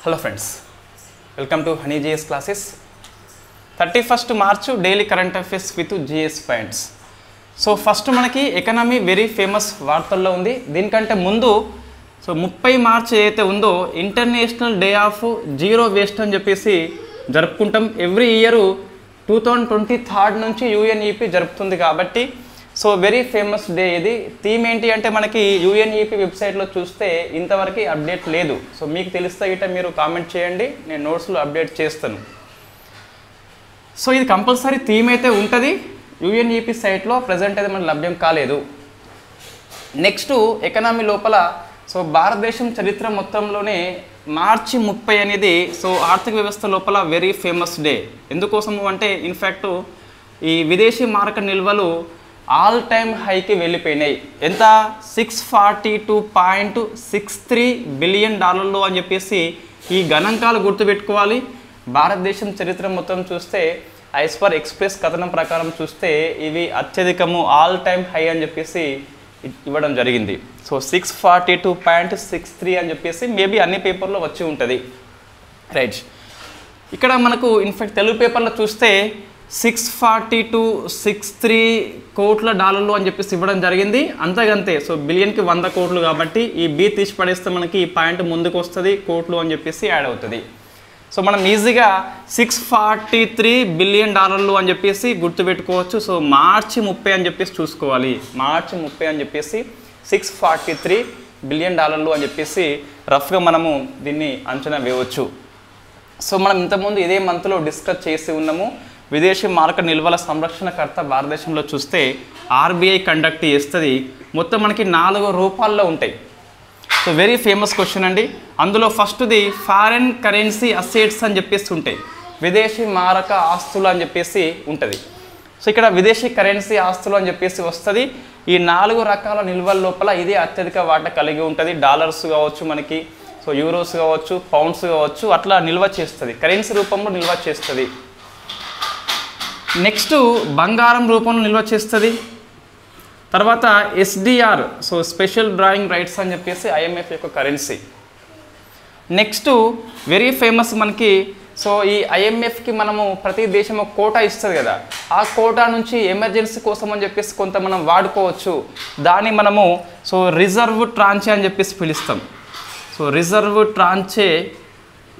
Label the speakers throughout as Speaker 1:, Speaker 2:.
Speaker 1: Hello friends, welcome to Honey GS classes. 31st March daily current affairs with GS points. So first మనకి economy very famous వార్తల్లో ఉంది. దీనికంటే ముందు so 30 March ఏదైతే ఉందో international day of zero waste అని చెప్పేసి జరుపుకుంటాం. ఎవ్రీ ఇయర్ 2023 నుంచి యుఎన్ఈపి జరుపుతుంది కాబట్టి సో వెరీ ఫేమస్ డే ఇది. థీమ్ ఏంటి అంటే మనకి యుఎన్ఈపి వెబ్సైట్లో చూస్తే ఇంతవరకు అప్డేట్ లేదు. సో మీకు తెలిస్తే గిట్ట మీరు కామెంట్ చేయండి, నేను నోట్స్లో అప్డేట్ చేస్తాను. సో ఇది కంపల్సరీ థీమ్ అయితే ఉంటుంది యుఎన్ఈపి సైట్లో, ప్రజెంట్ అయితే మనకు లభ్యం కాలేదు. నెక్స్ట్ ఎకనామీ లోపల సో భారతదేశం చరిత్ర మొత్తంలోనే మార్చి 30 అనేది సో ఆర్థిక వ్యవస్థ లోపల వెరీ ఫేమస్ డే. ఎందుకోసము అంటే ఇన్ఫ్యాక్ట్ ఈ విదేశీ మారక నిల్వలు ఆల్ టైమ్ హైకి వెళ్ళిపోయినాయి. ఎంత? $642.63 బిలియన్ అని చెప్పేసి ఈ గణాంకాలు గుర్తుపెట్టుకోవాలి. భారతదేశం చరిత్ర మొత్తం చూస్తే ఐస్ పర్ ఎక్స్ప్రెస్ కథనం ప్రకారం చూస్తే ఇవి అత్యధికము ఆల్ టైమ్ హై అని చెప్పేసి ఇవ్వడం జరిగింది. సో 642.63 అని చెప్పేసి మేబీ అన్ని పేపర్లో వచ్చి ఉంటుంది. రైట్, ఇక్కడ మనకు ఇన్ఫ్యాక్ట్ తెలుగు పేపర్లో చూస్తే $642.63 కోట్ల అని చెప్పేసి ఇవ్వడం జరిగింది. అంతకంతే. సో బిలియన్కి 100 కోట్లు కాబట్టి ఈ బి తీసి పడేస్తే మనకి ఈ పాయింట్ ముందుకు వస్తుంది, కోట్లు అని చెప్పేసి యాడ్ అవుతుంది. సో మనం ఈజీగా $643 బిలియన్ అని చెప్పేసి గుర్తుపెట్టుకోవచ్చు. సో మార్చి 30 అని చెప్పేసి చూసుకోవాలి. మార్చి 30 అని చెప్పేసి $643 బిలియన్ అని చెప్పేసి రఫ్గా మనము దీన్ని అంచనా వేయవచ్చు. సో మనం ఇంతకుముందు ఇదే మంత్లో డిస్కస్ చేసి ఉన్నాము. విదేశీ మారక నిల్వల సంరక్షణకర్త భారతదేశంలో చూస్తే ఆర్బీఐ కండక్ట్ చేస్తుంది. మొత్తం మనకి 4 రూపాల్లో ఉంటాయి. సో వెరీ ఫేమస్ క్వశ్చన్ అండి. అందులో ఫస్ట్ది ఫారెన్ కరెన్సీ అసెట్స్ అని చెప్పేసి ఉంటాయి, విదేశీ మారక ఆస్తులు అని చెప్పేసి ఉంటుంది. సో ఇక్కడ విదేశీ కరెన్సీ ఆస్తులు అని చెప్పేసి వస్తుంది. ఈ 4 రకాల నిల్వల లోపల ఇదే అత్యధిక వాటా కలిగి ఉంటుంది. డాలర్స్ కావచ్చు మనకి, సో యూరోస్ కావచ్చు, పౌండ్స్ కావచ్చు, అట్లా నిల్వ చేస్తుంది, కరెన్సీ రూపంలో నిల్వ చేస్తుంది. నెక్స్ట్ బంగారం రూపంలో నిల్వ చేస్తుంది. తర్వాత SDR, so special drawing rights అని చెప్పేసి ఐఎంఎఫ్ యొక్క కరెన్సీ. నెక్స్ట్ వెరీ ఫేమస్ మనకి సో ఈ ఐఎంఎఫ్కి మనము ప్రతి దేశం ఒక కోటా ఇస్తుంది కదా, ఆ కోటా నుంచి ఎమర్జెన్సీ కోసం అని చెప్పేసి కొంత మనం వాడుకోవచ్చు. దాన్ని మనము సో రిజర్వ్ ట్రాంచే అని చెప్పేసి పిలుస్తాం. So reserve tranche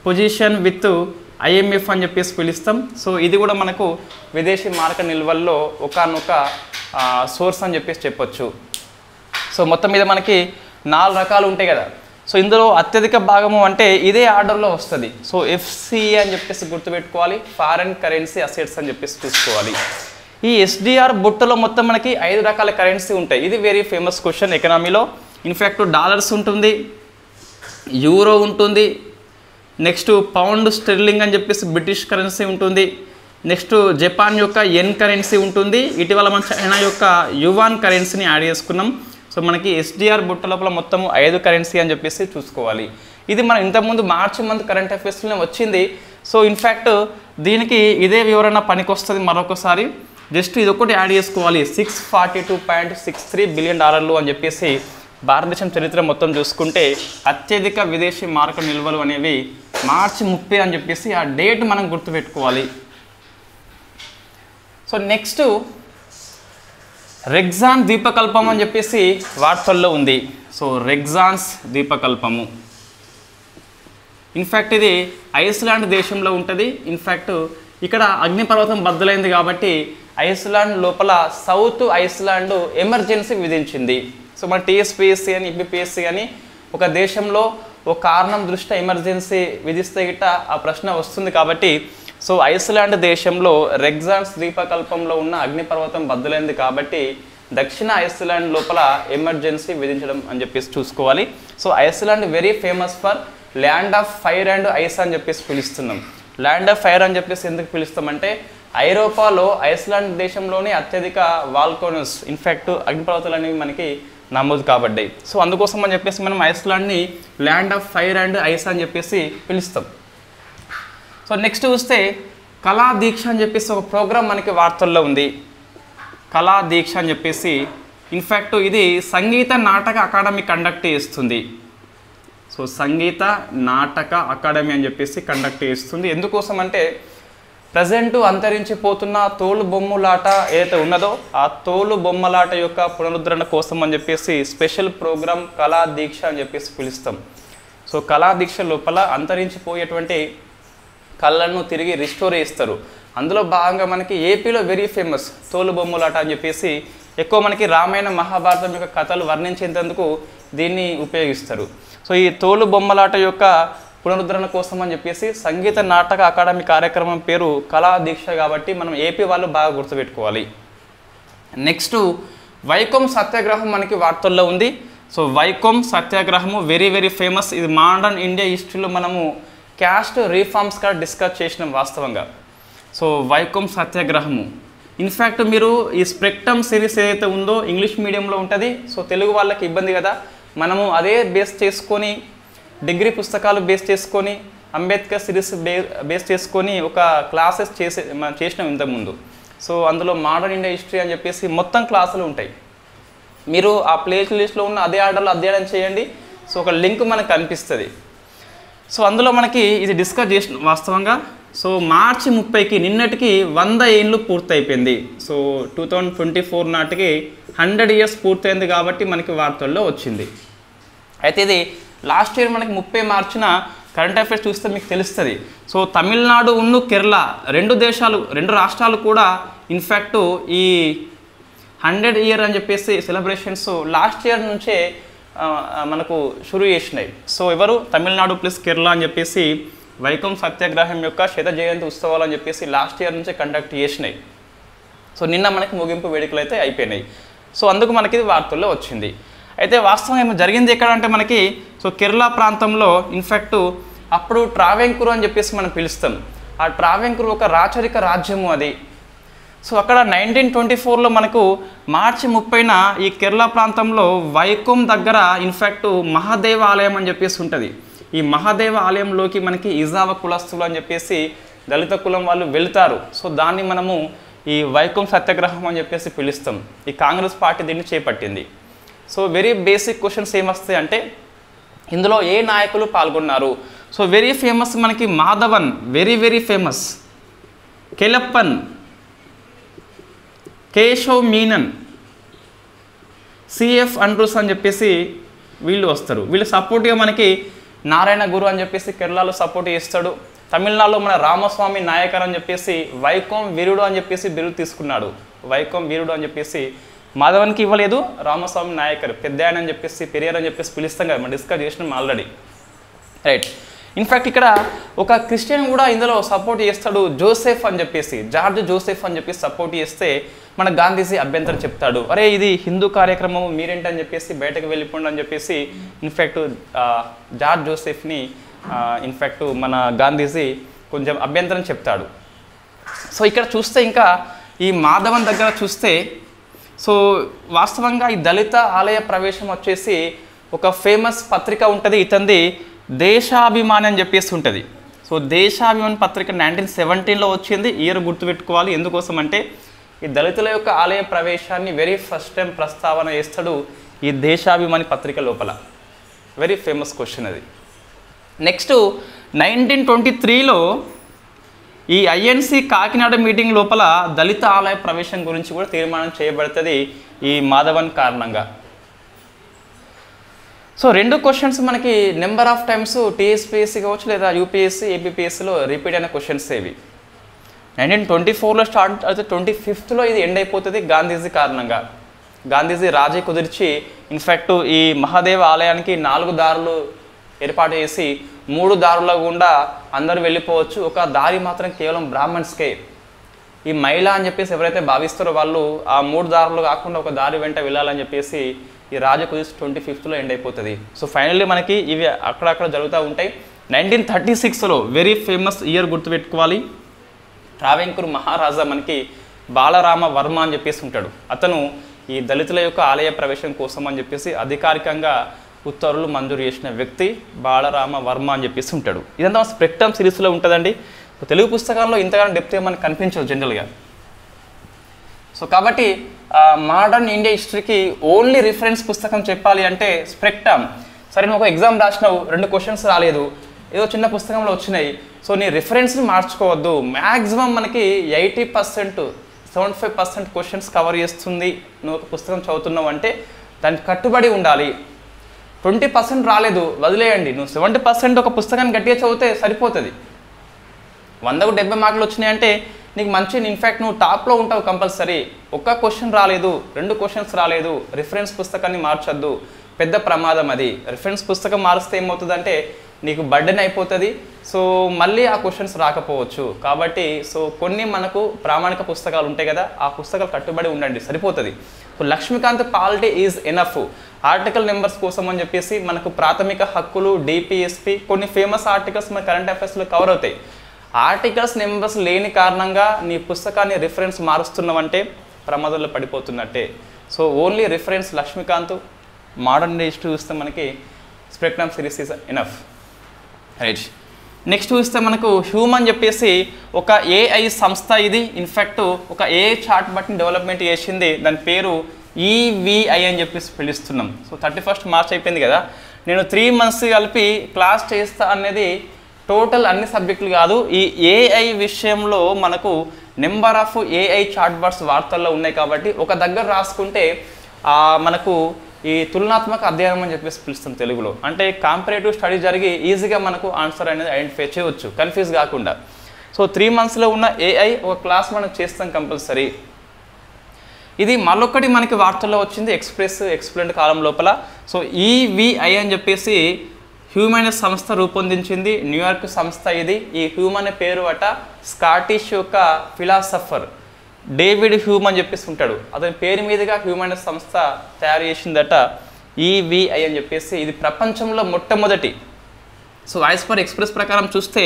Speaker 1: position with IMF అని చెప్పేసి పిలుస్తాం. సో ఇది కూడా మనకు విదేశీ మారక నిల్వల్లో ఒకనొక సోర్స్ అని చెప్పేసి చెప్పొచ్చు. సో మొత్తం మీద మనకి 4 రకాలు ఉంటాయి కదా. సో ఇందులో అత్యధిక భాగము అంటే ఇదే ఆర్డర్లో వస్తుంది. సో ఎఫ్సిఏ అని చెప్పేసి గుర్తుపెట్టుకోవాలి, ఫారెన్ కరెన్సీ అసెట్స్ అని చెప్పేసి చూసుకోవాలి. ఈ ఎస్డిఆర్ బుట్టలో మొత్తం మనకి 5 రకాల కరెన్సీ ఉంటాయి. ఇది వెరీ ఫేమస్ క్వశ్చన్ ఎకనామీలో. ఇన్ఫ్యాక్ట్ డాలర్స్ ఉంటుంది, యూరో ఉంటుంది, నెక్స్ట్ పౌండ్ స్టెర్లింగ్ అని చెప్పేసి బ్రిటిష్ కరెన్సీ ఉంటుంది, నెక్స్ట్ జపాన్ యొక్క ఎన్ కరెన్సీ ఉంటుంది, ఇటీవల మన చైనా యొక్క యువాన్ కరెన్సీని యాడ్ చేసుకున్నాం. సో మనకి ఎస్డిఆర్ బుట్ట లోపల మొత్తం 5 కరెన్సీ అని చెప్పేసి చూసుకోవాలి. ఇది మనం ఇంతకుముందు మార్చి మంత్ కరెంట్ అఫేర్స్లోనే వచ్చింది. సో ఇన్ఫ్యాక్ట్ దీనికి ఇదే వివరణ పనికొస్తుంది మరొకసారి. జస్ట్ ఇది ఒకటి యాడ్ చేసుకోవాలి, $642.63 బిలియన్ అని చెప్పేసి. భారతదేశం చరిత్ర మొత్తం చూసుకుంటే అత్యధిక విదేశీ మారక నిల్వలు అనేవి మార్చి 30 అని చెప్పేసి ఆ డేట్ మనం గుర్తుపెట్టుకోవాలి. సో నెక్స్ట్ రెగ్జాన్ ద్వీపకల్పం అని చెప్పేసి వార్తల్లో ఉంది. సో రెగ్జాన్స్ ద్వీపకల్పము ఇన్ఫ్యాక్ట్ ఇది ఐస్లాండ్ దేశంలో ఉంటుంది. ఇన్ఫ్యాక్ట్ ఇక్కడ అగ్నిపర్వతం బద్దలైంది కాబట్టి ఐస్లాండ్ లోపల సౌత్ ఐస్లాండ్ ఎమర్జెన్సీ విధించింది. సో మన టీఎస్పీఎస్సీ అని ఈపీఎస్సీ అని ఒక దేశంలో ఒక కారణం దృష్ట్యా ఎమర్జెన్సీ విధిస్తే గిట్ట ఆ ప్రశ్న వస్తుంది కాబట్టి సో ఐస్లాండ్ దేశంలో రెగ్జాన్స్ ద్వీపకల్పంలో ఉన్న అగ్నిపర్వతం బద్దలైంది కాబట్టి దక్షిణ ఐస్లాండ్ లోపల ఎమర్జెన్సీ విధించడం అని చెప్పేసి చూసుకోవాలి. So Iceland very famous for land of fire and ice అని చెప్పేసి పిలుస్తున్నాం. ల్యాండ్ ఆఫ్ ఫైర్ అని చెప్పేసి ఎందుకు పిలుస్తామంటే ఐరోపాలో ఐస్లాండ్ దేశంలోనే అత్యధిక వాల్కనోస్ ఇన్ఫ్యాక్ట్ అగ్నిపర్వతాలు అనేవి మనకి నమోదు కాబడ్డాయి. సో అందుకోసం అని చెప్పేసి మనం ఐస్లాండ్ని land of fire and ice అని చెప్పేసి పిలుస్తాం. సో నెక్స్ట్ చూస్తే కళా దీక్ష అని చెప్పేసి ఒక ప్రోగ్రామ్ మనకి వార్తల్లో ఉంది. కళా దీక్ష అని చెప్పేసి ఇన్ఫ్యాక్ట్ ఇది సంగీత నాటక అకాడమీ కండక్ట్ చేస్తుంది. సో సంగీత నాటక అకాడమీ అని చెప్పేసి కండక్ట్ చేస్తుంది. ఎందుకోసం అంటే ప్రజెంట్ అంతరించిపోతున్న తోలు బొమ్మలాట ఏదైతే ఉన్నదో ఆ తోలు బొమ్మలాట యొక్క పునరుద్ధరణ కోసం అని చెప్పేసి స్పెషల్ ప్రోగ్రామ్ కళా దీక్ష అని చెప్పేసి పిలుస్తాం. సో కళా దీక్ష లోపల అంతరించిపోయేటువంటి కళలను తిరిగి రిస్టోర్ చేస్తారు. అందులో భాగంగా మనకి ఏపీలో వెరీ ఫేమస్ తోలు బొమ్మలాట అని చెప్పేసి ఎక్కువ మనకి రామాయణ మహాభారతం యొక్క కథలు వర్ణించేందుకు దీన్ని ఉపయోగిస్తారు. సో ఈ తోలు బొమ్మలాట యొక్క పునరుద్ధరణ కోసం అని చెప్పేసి సంగీత నాటక అకాడమీ కార్యక్రమం పేరు కళా దీక్ష కాబట్టి మనం ఏపీ వాళ్ళు బాగా గుర్తుపెట్టుకోవాలి. నెక్స్ట్ వైకోమ్ సత్యాగ్రహం మనకి వార్తల్లో ఉంది. సో వైకోమ్ సత్యాగ్రహము వెరీ వెరీ ఫేమస్. ఇది మోడర్న్ ఇండియా హిస్టరీలో మనము క్యాస్ట్ రీఫార్మ్స్ కూడా డిస్కస్ చేసినాం వాస్తవంగా. సో వైకోమ్ సత్యాగ్రహము ఇన్ఫ్యాక్ట్ మీరు ఈ స్పెక్ట్రమ్ సిరీస్ ఏదైతే ఉందో ఇంగ్లీష్ మీడియంలో ఉంటుంది. సో తెలుగు వాళ్ళకి ఇబ్బంది కదా, మనము అదే బేస్ చేసుకొని డిగ్రీ పుస్తకాలు బేస్ చేసుకొని అంబేద్కర్ సిరీస్ బేస్ చేసుకొని ఒక క్లాసెస్ మనం చేసినాం ఇంతకుముందు. సో అందులో మోడర్న్ ఇండియా హిస్టరీ అని చెప్పేసి మొత్తం క్లాసులు ఉంటాయి. మీరు ఆ ప్లే లిస్ట్లో ఉన్న అదే ఆర్డర్లో అధ్యయనం చేయండి. సో ఒక లింక్ మనకు కనిపిస్తుంది. సో అందులో మనకి ఇది డిస్కస్ చేసిన వాస్తవంగా. సో మార్చి 30కి నిన్నటికి 100 ఏళ్ళు పూర్తయిపోయింది. సో 2024 నాటికి 100 ఇయర్స్ పూర్తయింది కాబట్టి మనకి వార్తల్లో వచ్చింది. అయితే ఇది లాస్ట్ ఇయర్ మనకి 30 మార్చిన కరెంట్ అఫైర్స్ చూస్తే మీకు తెలుస్తుంది. సో తమిళనాడు ఉన్ను కేరళ రెండు రాష్ట్రాలు కూడా ఇన్ఫ్యాక్ట్ ఈ 100 ఇయర్ అని చెప్పేసి సెలబ్రేషన్స్ లాస్ట్ ఇయర్ నుంచే మనకు షురూ చేసినాయి. సో ఎవరు తమిళనాడు ప్లస్ కేరళ అని చెప్పేసి వైకోమ్ సత్యాగ్రహం యొక్క శత జయంతి ఉత్సవాలు అని చెప్పేసి లాస్ట్ ఇయర్ నుంచే కండక్ట్ చేసినాయి. సో నిన్న మనకి ముగింపు వేడుకలు అయితే అయిపోయినాయి. సో అందుకు మనకి ఇది వార్తల్లో వచ్చింది. అయితే వాస్తవంగా ఏమో జరిగింది ఎక్కడ అంటే మనకి సో కేరళ ప్రాంతంలో ఇన్ఫ్యాక్ట్ అప్పుడు ట్రావెంకూర్ అని చెప్పేసి మనం పిలుస్తాం. ఆ ట్రావెంకూర్ ఒక రాచరిక రాజ్యము అది. సో అక్కడ 1924లో మనకు మార్చి 30న ఈ కేరళ ప్రాంతంలో వైకోమ్ దగ్గర ఇన్ఫ్యాక్ట్ మహాదేవ ఆలయం అని చెప్పేసి ఉంటుంది. ఈ మహాదేవ ఆలయంలోకి మనకి ఇజావ కులస్తులు అని చెప్పేసి దళిత కులం వాళ్ళు వెళ్తారు. సో దాన్ని మనము ఈ వైకోమ్ సత్యాగ్రహం అని చెప్పేసి పిలుస్తాం. ఈ కాంగ్రెస్ పార్టీ దీన్ని చేపట్టింది. సో వెరీ బేసిక్ క్వశ్చన్స్ ఏమొస్తాయి అంటే ఇందులో ఏ నాయకులు పాల్గొన్నారు. సో వెరీ ఫేమస్ మనకి Madhavan, very very famous, Kelappan, Keshav Menon, C F Andrews అని చెప్పేసి వీళ్ళు వస్తారు. వీళ్ళు సపోర్ట్గా మనకి నారాయణ గురు అని చెప్పేసి కేరళలో సపోర్ట్ చేస్తాడు. తమిళనాడులో మన రామస్వామి నాయకర్ అని చెప్పేసి వైకోమ్ వీరుడు అని చెప్పేసి బిరుదు తీసుకున్నాడు. వైకోమ్ వీరుడు అని చెప్పేసి మాధవన్కి ఇవ్వలేదు, రామస్వామి నాయకర్ పెద్ద ఆయన అని చెప్పేసి పెరియార్ అని చెప్పేసి పిలుస్తాం కదా, మనం డిస్కస్ చేసినాం ఆల్రెడీ, రైట్. ఇన్ఫ్యాక్ట్ ఇక్కడ ఒక క్రిస్టియన్ కూడా ఇందులో సపోర్ట్ చేస్తాడు, జోసెఫ్ అని చెప్పేసి, జార్జ్ జోసెఫ్ అని చెప్పేసి సపోర్ట్ చేస్తే మన గాంధీజీ అభ్యంతరం చెప్తాడు. అరే ఇది హిందూ కార్యక్రమం మీరేంటని చెప్పేసి బయటకు వెళ్ళిపోండి అని చెప్పేసి ఇన్ఫ్యాక్ట్ జార్జ్ జోసెఫ్ని ఇన్ఫ్యాక్ట్ మన గాంధీజీ కొంచెం అభ్యంతరం చెప్తాడు. సో ఇక్కడ చూస్తే ఇంకా ఈ మాధవన్ దగ్గర చూస్తే సో వాస్తవంగా ఈ దళిత ఆలయ ప్రవేశం వచ్చేసి ఒక ఫేమస్ పత్రిక ఉంటుంది, ఇతంది దేశాభిమాని అని చెప్పేసి ఉంటుంది. సో దేశాభిమాని పత్రిక 1917లో వచ్చింది. ఇయర్ గుర్తుపెట్టుకోవాలి. ఎందుకోసం అంటే ఈ దళితుల యొక్క ఆలయ ప్రవేశాన్ని వెరీ ఫస్ట్ టైం ప్రస్తావన చేస్తాడు ఈ దేశాభిమాని పత్రిక లోపల. వెరీ ఫేమస్ క్వశ్చన్ అది. నెక్స్ట్ 1923లో ఈ ఐఎన్సి కాకినాడ మీటింగ్ లోపల దళిత ఆలయ ప్రవేశం గురించి కూడా తీర్మానం చేయబడుతుంది ఈ మాధవన్ కారణంగా. సో రెండు క్వశ్చన్స్ మనకి నెంబర్ ఆఫ్ టైమ్స్ టీఎస్పీఎస్సీ కావచ్చు లేదా యూపీఎస్సీ ఏపీపీఎస్సీలో రిపీట్ అయిన క్వశ్చన్స్ ఏవి. 1924లో స్టార్ట్ అయితే 25లో ఇది ఎండ్ అయిపోతుంది గాంధీజీ కారణంగా. గాంధీజీ రాజీ కుదిర్చి ఇన్ఫ్యాక్ట్ ఈ మహాదేవ ఆలయానికి 4 దారులు ఏర్పాటు చేసి 3 దారుల గుండా అందరూ వెళ్ళిపోవచ్చు, ఒక దారి మాత్రం కేవలం బ్రాహ్మణ్స్కే, ఈ మైలా అని చెప్పేసి ఎవరైతే భావిస్తారో వాళ్ళు ఆ 3 దారులు కాకుండా ఒక దారి వెంట వెళ్ళాలని చెప్పేసి ఈ రాజీ కుదిర్చి 25లో ఎండ్ అయిపోతుంది. సో ఫైనల్లీ మనకి ఇవి అక్కడక్కడ జరుగుతూ ఉంటాయి. 1936లో వెరీ ఫేమస్ ఇయర్ గుర్తుపెట్టుకోవాలి. ట్రావెంకూర్ మహారాజా మనకి బాలరామ వర్మ అని చెప్పేసి ఉంటాడు. అతను ఈ దళితుల యొక్క ఆలయ ప్రవేశం కోసం అని చెప్పేసి అధికారికంగా ఉత్తర్వులు మంజూరు చేసిన వ్యక్తి బాలరామ వర్మ అని చెప్పేసి ఉంటాడు. ఇదంతా స్పెక్ట్రమ్ సిరీస్లో ఉంటుందండి. తెలుగు పుస్తకాల్లో ఇంతగానో డెప్త్ మనకు కనిపించదు జనరల్గా. సో కాబట్టి మోడర్న్ ఇండియా హిస్టరీకి ఓన్లీ రిఫరెన్స్ పుస్తకం చెప్పాలి అంటే స్పెక్ట్రమ్. సరే నువ్వు ఒక ఎగ్జామ్ రాసినావు, 2 క్వశ్చన్స్ రాలేదు, ఏదో చిన్న పుస్తకంలో వచ్చినాయి, సో నీ రిఫరెన్స్ని మార్చుకోవద్దు. మ్యాక్సిమం మనకి 80% 75% క్వశ్చన్స్ కవర్ చేస్తుంది నువ్వు ఒక పుస్తకం చదువుతున్నావు అంటే దానికి కట్టుబడి ఉండాలి. 20% రాలేదు వదిలేయండి, నువ్వు 70% ఒక పుస్తకాన్ని గట్టిగా చదివితే సరిపోతుంది. 100కు 70 మార్కులు వచ్చినాయంటే నీకు మంచి, ఇన్ఫ్యాక్ట్ నువ్వు టాప్లో ఉంటావు కంపల్సరీ. ఒక్క క్వశ్చన్ రాలేదు, 2 క్వశ్చన్స్ రాలేదు, రిఫరెన్స్ పుస్తకాన్ని మార్చొద్దు, పెద్ద ప్రమాదం అది. రిఫరెన్స్ పుస్తకం మారిస్తే ఏమవుతుందంటే నీకు బర్డెన్ అయిపోతుంది, సో మళ్ళీ ఆ క్వశ్చన్స్ రాకపోవచ్చు. కాబట్టి సో కొన్ని మనకు ప్రామాణిక పుస్తకాలు ఉంటాయి కదా, ఆ పుస్తకాలు కట్టుబడి ఉండండి సరిపోతుంది. So Laxmikanth polity is enough. Article numbers కోసం అని చెప్పేసి మనకు ప్రాథమిక హక్కులు, డిపిఎస్పి, కొన్ని ఫేమస్ ఆర్టికల్స్ మన కరెంట్ అఫైర్స్లో కవర్ అవుతాయి. ఆర్టికల్స్ నెంబర్స్ లేని కారణంగా నీ పుస్తకాన్ని రిఫరెన్స్ మారుస్తున్నావంటే ప్రమాదంలో పడిపోతున్నట్టే. So only reference Laxmikanth, modern days చూస్తే మనకి spectrum series is enough. Right, next చూస్తే మనకు హ్యూమన్ అని చెప్పేసి ఒక ఏఐ సంస్థ ఇది. ఇన్ఫ్యాక్ట్ ఒక ఏఐ చార్ట్ బట్ని డెవలప్మెంట్ చేసింది, దాని పేరు ఈవిఐ అని చెప్పేసి పిలుస్తున్నాం. సో 31 మార్చ్ అయిపోయింది కదా, నేను 3 months కలిపి క్లాస్ చేస్తా అనేది టోటల్ అన్ని సబ్జెక్టులు కాదు. ఈ ఏఐ విషయంలో మనకు number of AI chat bots వార్తల్లో ఉన్నాయి కాబట్టి ఒక దగ్గర రాసుకుంటే మనకు ఈ తులనాత్మక అధ్యయనం అని చెప్పేసి పిలుస్తాం తెలుగులో. అంటే కాంపరేటివ్ స్టడీ జరిగి ఈజీగా మనకు ఆన్సర్ అనేది ఐడెంటిఫై చేయవచ్చు కన్ఫ్యూజ్ కాకుండా. సో 3 monthsలో ఉన్న ఏఐ ఒక క్లాస్ మనం చేస్తాం కంపల్సరీ. ఇది మరొకటి మనకి వార్తల్లో వచ్చింది ఎక్స్ప్రెస్ ఎక్స్ప్లెయిన్ కాలం లోపల. సో ఈవిఐ అని చెప్పేసి హ్యూమన్ సంస్థ రూపొందించింది, న్యూయార్క్ సంస్థ ఇది. ఈ హ్యూమన్ అనే పేరు అట స్కాటిష్ యొక్క ఫిలాసఫర్ డేవిడ్ హ్యూమ్ అని చెప్పేసి ఉంటాడు, అతని పేరు మీదుగా హ్యూమన్ సంస్థ తయారు చేసిందట ఈవిఐ అని చెప్పేసి. ఇది ప్రపంచంలో మొట్టమొదటి. సో వాయిస్ ఫర్ ఎక్స్ప్రెస్ ప్రకారం చూస్తే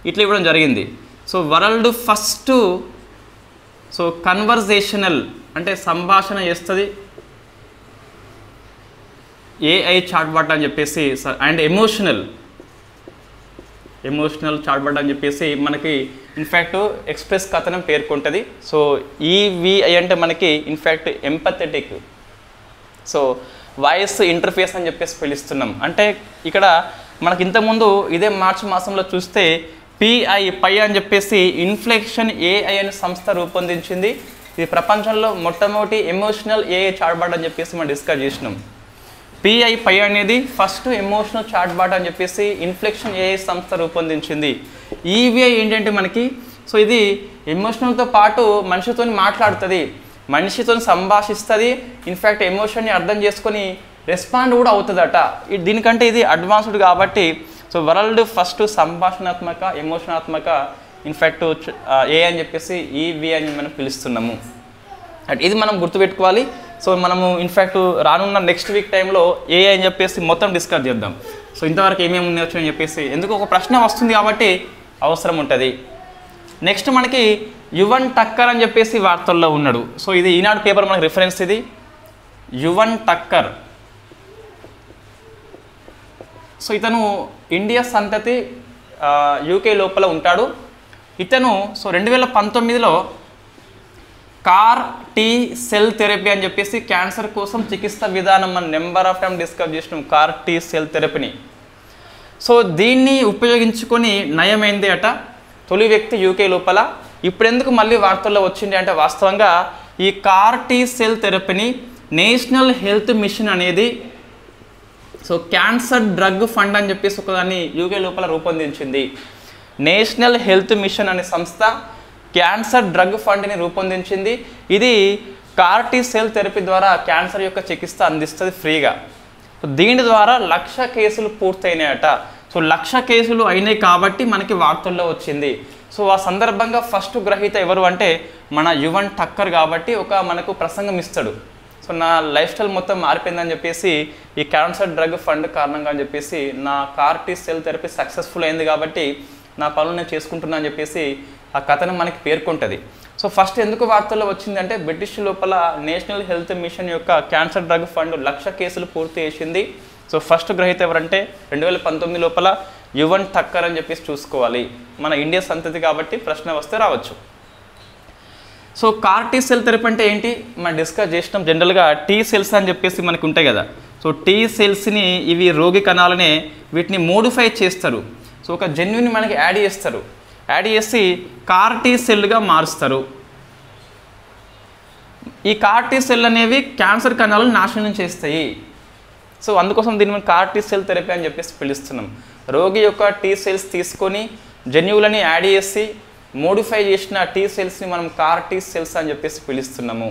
Speaker 1: ఇట్లా ఇవ్వడం జరిగింది. So world first so conversational అంటే సంభాషణ చేస్తుంది ఏఐ చాట్ బాట్ అని చెప్పేసి, అండ్ ఎమోషనల్ చాట్ అని చెప్పేసి మనకి ఇన్ఫ్యాక్ట్ ఎక్స్ప్రెస్ కథనం పేర్కొంటుంది. సో ఈవిఐ అంటే మనకి in fact empathetic so voice interface అని చెప్పేసి పిలుస్తున్నాం. అంటే ఇక్కడ మనకి ఇంతకుముందు ఇదే మార్చి మాసంలో చూస్తే పై అని చెప్పేసి ఇన్ఫ్లెక్షన్ ఏఐ అనే సంస్థ రూపొందించింది. ఇది ప్రపంచంలో మొట్టమొదటి ఎమోషనల్ ఏఐ చాట్ బాట్ అని చెప్పేసి మనం డిస్కస్ చేసినాం. పై అనేది ఫస్ట్ ఎమోషనల్ చాట్ బాట్ అని చెప్పేసి ఇన్ఫ్లెక్షన్ ఏఐ సంస్థ రూపొందించింది. ఈవిఐ ఏంటంటే మనకి సో ఇది ఎమోషనల్తో పాటు మనిషితో మాట్లాడుతుంది, మనిషితో సంభాషిస్తుంది, ఇన్ఫ్యాక్ట్ ఎమోషన్ని అర్థం చేసుకొని రెస్పాండ్ కూడా అవుతుందట. దీనికంటే ఇది అడ్వాన్స్డ్ కాబట్టి సో వరల్డ్ ఫస్ట్ సంభాషణాత్మక ఎమోషనాత్మక ఇన్ఫ్యాక్ట్ ఏ అని చెప్పేసి ఈవిఐ అని మనం పిలుస్తున్నాము. ఇది మనం గుర్తుపెట్టుకోవాలి. సో మనము ఇన్ఫ్యాక్ట్ రానున్న నెక్స్ట్ వీక్ టైంలో ఏఐ అని చెప్పేసి మొత్తం డిస్కస్ చేద్దాం. సో ఇంతవరకు ఏమేమి ఉన్నాయో అని చెప్పేసి ఎందుకు ఒక ప్రశ్న వస్తుంది కాబట్టి అవసరం ఉంటుంది. నెక్స్ట్ మనకి యువన్ టక్కర్ అని చెప్పేసి వార్తల్లో ఉన్నాడు. సో ఇది ఈనాడు పేపర్ మనకి రిఫరెన్స్. ఇది యువన్ టక్కర్. సో ఇతను ఇండియా సంతతి, యూకే లోపల ఉంటాడు. ఇతను సో 2019లో కార్ టీ సెల్ థెరపీ అని చెప్పేసి క్యాన్సర్ కోసం చికిత్స విధానం మన నెంబర్ ఆఫ్ టైం డిస్కస్ చేసినాం కార్ టీ సెల్ థెరపీని. సో దీన్ని ఉపయోగించుకొని నయమైంది అట తొలి వ్యక్తి యూకే లోపల. ఇప్పుడు ఎందుకు మళ్ళీ వార్తల్లో వచ్చింది అంటే వాస్తవంగా ఈ కార్ టీ సెల్ థెరపీని నేషనల్ హెల్త్ మిషన్ అనేది సో క్యాన్సర్ డ్రగ్ ఫండ్ అని చెప్పేసి ఒకదాన్ని యూకే లోపల రూపొందించింది. నేషనల్ హెల్త్ మిషన్ అనే సంస్థ క్యాన్సర్ డ్రగ్ ఫండ్ని రూపొందించింది. ఇది కార్ టీ సెల్ థెరపీ ద్వారా క్యాన్సర్ యొక్క చికిత్స అందిస్తుంది ఫ్రీగా. దీని ద్వారా 1,00,000 కేసులు పూర్తయినాయట. సో 1,00,000 కేసులు అయినాయి కాబట్టి మనకి వార్తల్లో వచ్చింది. సో ఆ సందర్భంగా ఫస్ట్ గ్రహీత ఎవరు అంటే మన యువన్ టక్కర్ కాబట్టి ఒక మనకు ప్రసంగం ఇస్తాడు. సో నా లైఫ్ స్టైల్ మొత్తం మారిపోయిందని చెప్పేసి ఈ క్యాన్సర్ డ్రగ్ ఫండ్ కారణంగా అని చెప్పేసి నా car T cell therapy successful అయింది కాబట్టి నా పనులు నేను చేసుకుంటున్నా అని చెప్పేసి ఆ కథను మనకి పేర్కొంటుంది. సో ఫస్ట్ ఎందుకు వార్తల్లో వచ్చిందంటే బ్రిటిష్ లోపల నేషనల్ హెల్త్ మిషన్ యొక్క క్యాన్సర్ డ్రగ్ ఫండ్ 1,00,000 కేసులు పూర్తి చేసింది. సో ఫస్ట్ గ్రహీత ఎవరంటే 2019 లోపల యువన్ టక్కర్ అని చెప్పేసి చూసుకోవాలి. మన ఇండియా సంతతి కాబట్టి ప్రశ్న వస్తే రావచ్చు. So car T cell therapy అంటే ఏంటి మనం డిస్కస్ చేసినాం. జనరల్గా టీ సెల్స్ అని చెప్పేసి మనకు ఉంటాయి కదా. సో టీ సెల్స్ని ఇవి రోగి కణాలనే వీటిని మోడిఫై చేస్తారు. సో ఒక జన్యుని మనకి యాడ్ చేస్తారు, యాడ్ చేసి కార్ టీ సెల్గా మారుస్తారు. ఈ కార్ టీ సెల్ అనేవి క్యాన్సర్ కణాలను నాశనం చేస్తాయి. సో అందుకోసం దీన్ని మనం కార్ టీ సెల్ థెరపీ అని చెప్పేసి పిలుస్తున్నాం. రోగి యొక్క టీ సెల్స్ తీసుకొని జన్యువులని యాడ్ చేసి మోడిఫై చేసిన టీ సెల్స్ని మనం కార్ టీ సెల్స్ అని చెప్పేసి పిలుస్తున్నాము.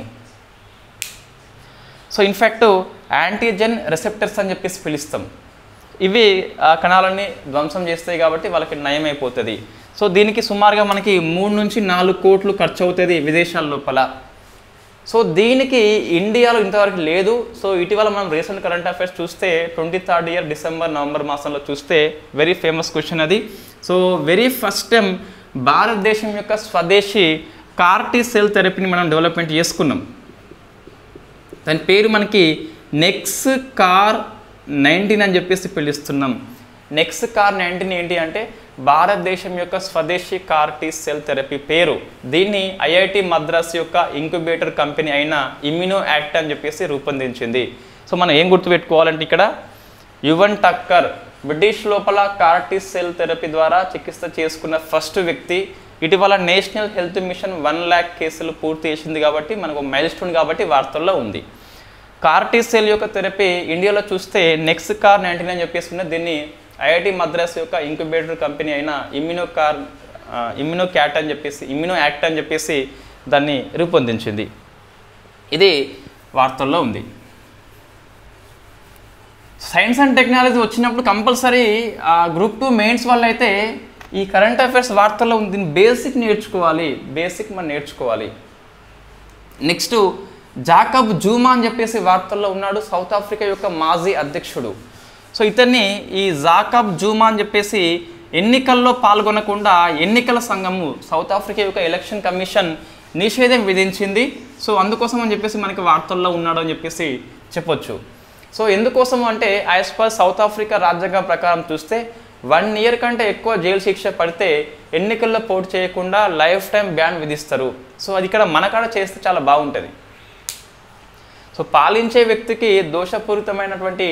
Speaker 1: సో ఇన్ఫ్యాక్ట్ యాంటీజెన్ రిసెప్టర్స్ అని చెప్పేసి పిలుస్తాం. ఇవి ఆ కణాలని ధ్వంసం చేస్తాయి కాబట్టి వాళ్ళకి నయం అయిపోతుంది. సో దీనికి సుమారుగా మనకి 3 నుంచి 4 కోట్లు ఖర్చు అవుతుంది విదేశాల లోపల. సో దీనికి ఇండియాలో ఇంతవరకు లేదు. సో ఇటీవల మనం రీసెంట్ కరెంట్ అఫైర్స్ చూస్తే 23rd ఇయర్ డిసెంబర్ నవంబర్ మాసంలో చూస్తే వెరీ ఫేమస్ క్వశ్చన్ అది. సో వెరీ ఫస్ట్ టైం భారతదేశం యొక్క స్వదేశీ కార్ టీ సెల్ థెరపీని మనం డెవలప్మెంట్ చేసుకున్నాం. దాని పేరు మనకి నెక్స్ కార్ 19 అని చెప్పేసి పిలుస్తున్నాం. నెక్స్ కార్ 19 ఏంటి అంటే భారతదేశం యొక్క స్వదేశీ కార్ టీ సెల్ థెరపీ పేరు. దీన్ని ఐఐటి మద్రాస్ యొక్క ఇంక్యుబేటర్ కంపెనీ అయిన ఇమ్యూనో యాక్ట్ అని చెప్పేసి రూపొందించింది. సో మనం ఏం గుర్తుపెట్టుకోవాలంటే ఇక్కడ యువన్ టక్కర్ బ్రిటిష్ లోపల కార్ టీ సెల్ థెరపీ ద్వారా చికిత్స చేసుకున్న ఫస్ట్ వ్యక్తి. ఇటీవల నేషనల్ హెల్త్ మిషన్ 1 lakh కేసులు పూర్తి చేసింది కాబట్టి మనకు మైల్ స్టోన్ కాబట్టి వార్తల్లో ఉంది. కార్ టీ సెల్ యొక్క థెరపీ ఇండియాలో చూస్తే నెక్స్ కార్ 19 అని చెప్పేసి ఉన్నది. దీన్ని ఐఐటి మద్రాస్ యొక్క ఇంక్యుబేటర్ కంపెనీ అయిన ఇమ్యూనో యాక్ట్ అని చెప్పేసి దాన్ని రూపొందించింది. ఇది వార్తల్లో ఉంది. సైన్స్ అండ్ టెక్నాలజీ వచ్చినప్పుడు కంపల్సరీ గ్రూప్ 2 మెయిన్స్ వల్ల అయితే ఈ కరెంట్ అఫైర్స్ వార్తల్లో ఉంది. దీన్ని బేసిక్ మనం నేర్చుకోవాలి. నెక్స్ట్ జాకబ్ జూమా అని చెప్పేసి వార్తల్లో ఉన్నాడు, సౌత్ ఆఫ్రికా యొక్క మాజీ అధ్యక్షుడు. సో ఇతన్ని ఈ జాకబ్ జూమా అని చెప్పేసి ఎన్నికల్లో పాల్గొనకుండా ఎన్నికల సంఘము సౌత్ ఆఫ్రికా యొక్క ఎలక్షన్ కమిషన్ నిషేధం విధించింది. సో అందుకోసం అని చెప్పేసి మనకి వార్తల్లో ఉన్నాడు అని చెప్పేసి చెప్పొచ్చు. సో ఎందుకోసం అంటే యాజ్ పర్ సౌత్ ఆఫ్రికా రాజ్యాంగం ప్రకారం చూస్తే 1 year కంటే ఎక్కువ జైలు శిక్ష పడితే ఎన్నికల్లో పోటీ చేయకుండా లైఫ్ టైం బ్యాన్ విధిస్తారు. సో అది ఇక్కడ మనకాడ చేస్తే చాలా బాగుంటుంది. సో పాలించే వ్యక్తికి దోషపూరితమైనటువంటి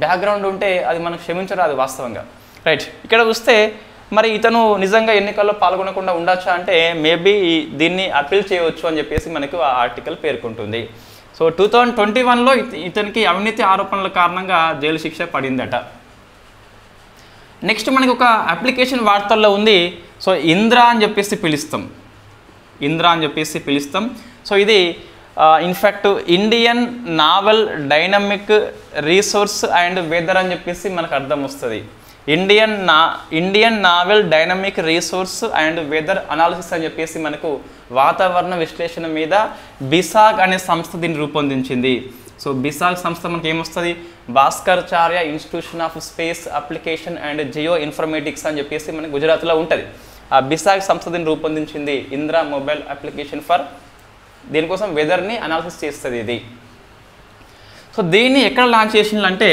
Speaker 1: బ్యాక్గ్రౌండ్ ఉంటే అది మనం క్షమించరాదు వాస్తవంగా. రైట్, ఇక్కడ చూస్తే మరి ఇతను నిజంగా ఎన్నికల్లో పాల్గొనకుండా ఉండొచ్చా అంటే మేబీ దీన్ని అపీల్ చేయవచ్చు అని చెప్పేసి మనకు ఆ ఆర్టికల్ పేర్కొంటుంది. సో 2021లో ఇతనికి అవినీతి ఆరోపణల కారణంగా జైలు శిక్ష పడిందట. నెక్స్ట్ మనకి ఒక అప్లికేషన్ వార్తల్లో ఉంది. సో ఇంద్రా అని చెప్పేసి పిలుస్తాం. సో ఇది in fact Indian naval dynamic resource and weather అని చెప్పేసి మనకు అర్థం వస్తుంది. Indian naval dynamic resource and weather analysis అని చెప్పేసి మనకు వాతావరణ విశ్లేషణ మీద బిసాగ్ అనే సంస్థ దీన్ని రూపొందించింది. సో బిసాగ్ సంస్థ మనకి ఏమొస్తుంది, Bhaskaracharya institution of space application and Jio informatics అని చెప్పేసి మనకి గుజరాత్లో ఉంటుంది. ఆ బిసాగ్ సంస్థ దీన్ని రూపొందించింది. ఇంద్రా మొబైల్ అప్లికేషన్ ఫర్ దీనికోసం వెదర్ని అనాలిసిస్ చేస్తుంది ఇది. సో దీన్ని ఎక్కడ లాంచ్ చేసిందంటే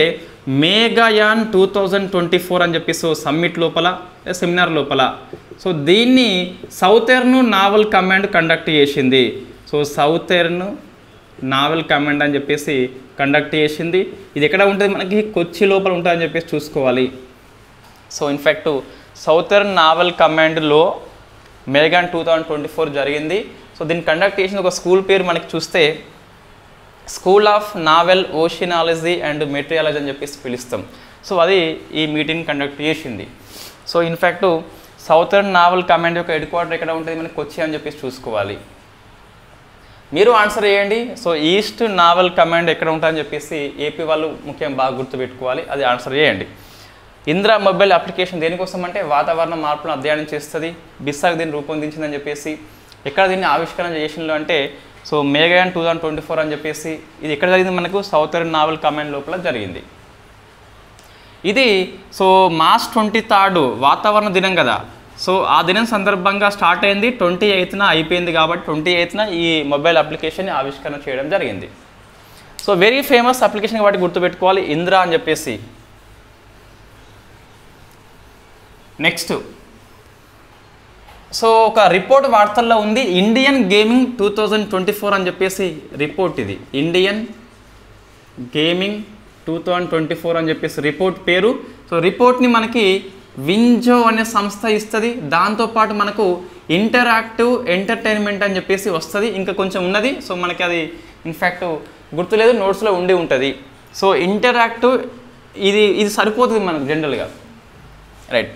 Speaker 1: మేఘయాన్ 2024 అని చెప్పేసి సమ్మిట్ లోపల సెమినార్ లోపల. సో దీన్ని సౌతర్న్ నావల్ కమాండ్ కండక్ట్ చేసింది. సో సౌతర్న్ నావల్ కమాండ్ అని చెప్పేసి కండక్ట్ చేసింది. ఇది ఎక్కడ ఉంటుంది, మనకి కొచ్చి లోపల ఉంటుందని చెప్పేసి చూసుకోవాలి. సో ఇన్ఫ్యాక్ట్ సౌతర్న్ నావల్ కమాండ్లో మేఘయాన్ 2024 జరిగింది. సో దీన్ని కండక్ట్ చేసిన ఒక స్కూల్ పేరు మనకి చూస్తే school of naval oceanology and meteorology అని చెప్పేసి పిలుస్తాం. సో అది ఈ మీటింగ్ కండక్ట్ చేసింది. So in fact southern naval command యొక్క హెడ్ క్వార్టర్ ఎక్కడ ఉంటుంది, మనకి కొచ్చి అని చెప్పేసి చూసుకోవాలి. మీరు ఆన్సర్ చేయండి. సో ఈస్ట్ నావల్ కమాండ్ ఎక్కడ ఉంటుందని చెప్పేసి ఏపీ వాళ్ళు ముఖ్యంగా బాగా గుర్తుపెట్టుకోవాలి, అది ఆన్సర్ చేయండి. ఇంద్రా మొబైల్ అప్లికేషన్ దేనికోసం అంటే వాతావరణ మార్పులను అధ్యయనం చేస్తుంది. బిసాగ్ దీన్ని రూపొందించిందని చెప్పేసి ఎక్కడ దీన్ని ఆవిష్కరణ చేసిందో అంటే సో మేఘయాన్ 2024 అని చెప్పేసి ఇది ఎక్కడ జరిగింది, మనకు సౌతర్న్ నావల్ కమాండ్ లోపల జరిగింది. ఇది సో మార్చ్ 23 వాతావరణ దినం కదా. సో ఆ దినం సందర్భంగా స్టార్ట్ అయింది, 28న అయిపోయింది కాబట్టి 28న ఈ మొబైల్ అప్లికేషన్ని ఆవిష్కరణ చేయడం జరిగింది. సో వెరీ ఫేమస్ అప్లికేషన్ కాబట్టి గుర్తుపెట్టుకోవాలి ఇంద్రా అని చెప్పేసి. నెక్స్ట్ సో ఒక రిపోర్ట్ వార్తల్లో ఉంది, ఇండియన్ గేమింగ్ 2024 అని చెప్పేసి రిపోర్ట్. ఇది ఇండియన్ గేమింగ్ 2024 అని చెప్పేసి రిపోర్ట్ పేరు. సో రిపోర్ట్ని మనకి వింజో అనే సంస్థ ఇస్తుంది. దాంతోపాటు మనకు ఇంటరాక్టివ్ ఎంటర్టైన్మెంట్ అని చెప్పేసి వస్తుంది. ఇంకా కొంచెం ఉన్నది, సో మనకి అది ఇన్ఫ్యాక్ట్ గుర్తులేదు, నోట్స్లో ఉండి ఉంటుంది. సో ఇంటరాక్టివ్ ఇది సరిపోతుంది మనకు జనరల్గా, రైట్.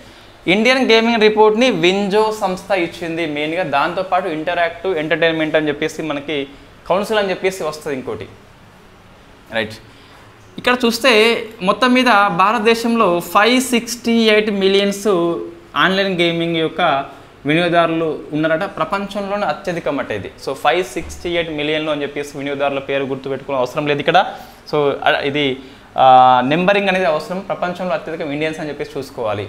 Speaker 1: ఇండియన్ గేమింగ్ రిపోర్ట్ని వింజో సంస్థ ఇచ్చింది మెయిన్గా. దాంతోపాటు ఇంటరాక్టివ్ ఎంటర్టైన్మెంట్ అని చెప్పేసి మనకి కౌన్సిల్ అని చెప్పేసి వస్తుంది ఇంకోటి, రైట్. ఇక్కడ చూస్తే మొత్తం మీద భారతదేశంలో 568 మిలియన్స్ ఆన్లైన్ గేమింగ్ యొక్క వినియోగదారులు ఉన్నారట. ప్రపంచంలోనే అత్యధికం అట ఇది. సో 568 మిలియన్లు అని చెప్పేసి వినియోగదారుల పేరు గుర్తుపెట్టుకోవడం అవసరం లేదు ఇక్కడ. సో ఇది నెంబరింగ్ అనేది అవసరం. ప్రపంచంలో అత్యధికం ఇండియన్స్ అని చెప్పేసి చూసుకోవాలి.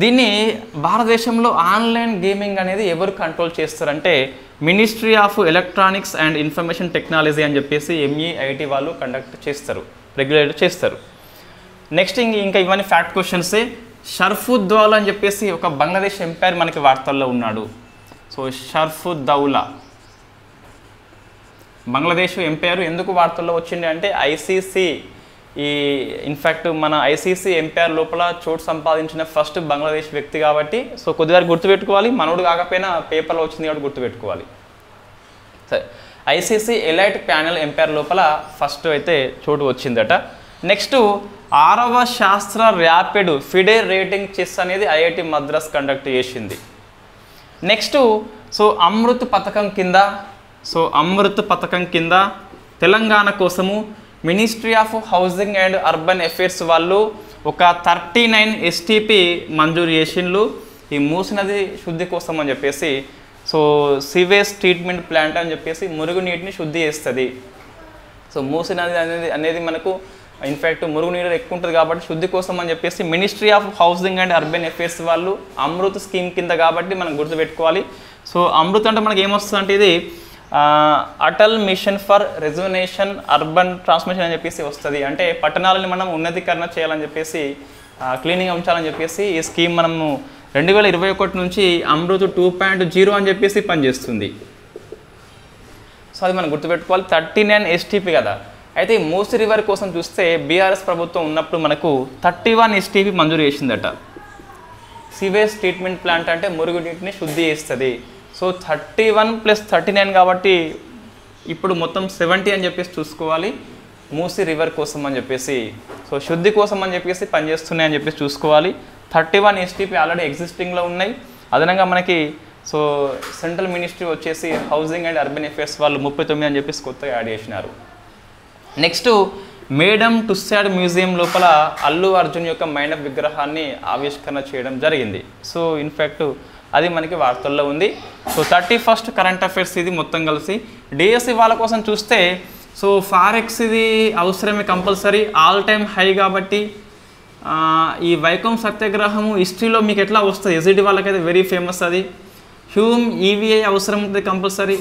Speaker 1: దీన్ని భారతదేశంలో ఆన్లైన్ గేమింగ్ అనేది ఎవరు కంట్రోల్ చేస్తారంటే ministry of electronics and information technology అని చెప్పేసి MEIT వాళ్ళు కండక్ట్ చేస్తారు, రెగ్యులేట్ చేస్తారు. నెక్స్ట్ ఇంకా ఇవన్నీ ఫ్యాక్ట్ క్వశ్చన్సే. షర్ఫుద్దౌలా అని చెప్పేసి ఒక బంగ్లాదేశ్ ఎంపైర్ మనకి వార్తల్లో ఉన్నాడు. సో షర్ఫుద్దౌలా బంగ్లాదేశ్ ఎంపైర్ ఎందుకు వార్తల్లో వచ్చింది అంటే ICC ఇన్ఫ్యాక్ట్ మన ICC ఎంపైర్ లోపల చోటు సంపాదించిన ఫస్ట్ బంగ్లాదేశ్ వ్యక్తి కాబట్టి సో కొద్దిగా గుర్తుపెట్టుకోవాలి. మనోడు కాకపోయినా పేపర్లో వచ్చింది కాబట్టి గుర్తుపెట్టుకోవాలి. సరే, ICC ఎలైట్ ప్యానెల్ ఎంపైర్ లోపల ఫస్ట్ అయితే చోటు వచ్చిందట. నెక్స్ట్ 6వ శాస్త్ర ర్యాపిడ్ ఫిడే రేటింగ్ చెస్ అనేది IIT మద్రాస్ కండక్ట్ చేసింది. నెక్స్ట్ అమృత్ పథకం కింద తెలంగాణ కోసము ministry of housing and urban affairs వాళ్ళు ఒక 39 STP మంజూరు చేసిండ్లు ఈ మూసీ నది శుద్ధి కోసం అని చెప్పేసి. సో సివేజ్ ట్రీట్మెంట్ ప్లాంట్ అని చెప్పేసి మురుగునీటిని శుద్ధి చేస్తుంది. సో మూసీ నది అనేది మనకు ఇన్ఫ్యాక్ట్ మురుగునీరు ఎక్కువ ఉంటుంది కాబట్టి శుద్ధి కోసం అని చెప్పేసి ministry of housing and urban affairs వాళ్ళు అమృత్ స్కీమ్ కింద కాబట్టి మనం గుర్తుపెట్టుకోవాలి. సో అమృత్ అంటే మనకి ఏమొస్తుంది అంటే ఇది Atal mission for rejuvenation urban transmission అని చెప్పేసి వస్తుంది. అంటే పట్టణాలని మనం ఉన్నతీకరణ చేయాలని చెప్పేసి క్లీనింగ్ ఉంచాలని చెప్పేసి ఈ స్కీమ్ మనము 2021 నుంచి అమృత్ 2.0 అని చెప్పేసి పనిచేస్తుంది. సో అది మనం గుర్తుపెట్టుకోవాలి. 39 STP కదా. అయితే ఈ మూసీ రివర్ కోసం చూస్తే BRS ప్రభుత్వం ఉన్నప్పుడు మనకు 31 STP మంజూరు చేసిందట. సివేజ్ ట్రీట్మెంట్ ప్లాంట్ అంటే మురుగునీటిని శుద్ధి చేస్తుంది. సో 31 + 39 కాబట్టి ఇప్పుడు మొత్తం 70 అని చెప్పేసి చూసుకోవాలి మూసీ రివర్ కోసం అని చెప్పేసి. సో శుద్ధి కోసం అని చెప్పేసి పనిచేస్తున్నాయి అని చెప్పేసి చూసుకోవాలి. 31 STP ఆల్రెడీ ఎగ్జిస్టింగ్లో ఉన్నాయి. అదనంగా మనకి సో సెంట్రల్ మినిస్ట్రీ వచ్చేసి హౌసింగ్ అండ్ అర్బన్ అఫేర్స్ వాళ్ళు 39 అని చెప్పేసి కొత్తగా యాడ్ చేసినారు. నెక్స్ట్ మేడం టుస్సాడ్ మ్యూజియం లోపల అల్లు అర్జున్ యొక్క మైండ్ విగ్రహాన్ని ఆవిష్కరణ చేయడం జరిగింది. సో ఇన్ఫ్యాక్ట్ అది మనకి వార్తల్లో ఉంది. సో 31st కరెంట్ అఫైర్స్ ఇది మొత్తం కలిసి. DSE వాళ్ళ కోసం చూస్తే సో ఫారెక్స్ ఇది అవసరమే కంపల్సరీ, ఆల్ టైమ్ హై కాబట్టి. ఈ వైకం సత్యాగ్రహము హిస్టరీలో మీకు ఎట్లా వస్తుంది, SET వాళ్ళకైతే వెరీ ఫేమస్ అది. హ్యూమ్ EVI అవసరం ఉంటుంది కంపల్సరీ.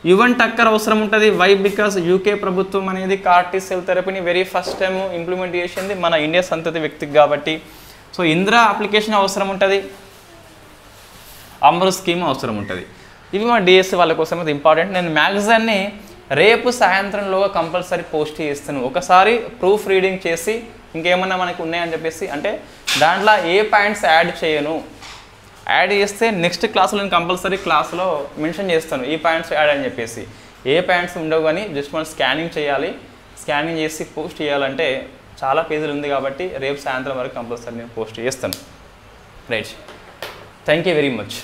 Speaker 1: యువన్ టక్కర్ అవసరం ఉంటుంది. వై బికాస్ UK ప్రభుత్వం అనేది కార్టీ సెల్ థెరపీని వెరీ ఫస్ట్ టైం ఇంప్లిమెంట్ చేసింది మన ఇండియా సంతతి వ్యక్తికి కాబట్టి. సో ఇందిరా అప్లికేషన్ అవసరం ఉంటుంది, అమృత్ స్కీమ్ అవసరం ఉంటుంది. ఇవి మన DSE వాళ్ళ కోసం అది ఇంపార్టెంట్. నేను మ్యాగజైన్ని రేపు సాయంత్రంలోగా కంపల్సరీ పోస్ట్ చేస్తాను. ఒకసారి ప్రూఫ్ రీడింగ్ చేసి ఇంకేమన్నా మనకు ఉన్నాయని చెప్పేసి, అంటే దాంట్లో ఏ పాయింట్స్ యాడ్ చేయను, యాడ్ చేస్తే నెక్స్ట్ క్లాస్లో నేను కంపల్సరీ క్లాస్లో మెన్షన్ చేస్తాను ఈ పాయింట్స్ యాడ్ అని చెప్పేసి. ఏ పాయింట్స్ ఉండవు కానీ జస్ట్ మనం స్కానింగ్ చేయాలి. స్కానింగ్ చేసి పోస్ట్ చేయాలంటే చాలా పేజీలు ఉంది కాబట్టి రేపు సాయంత్రం వరకు కంపల్సరీ నేను పోస్ట్ చేస్తాను. Right, thank you very much.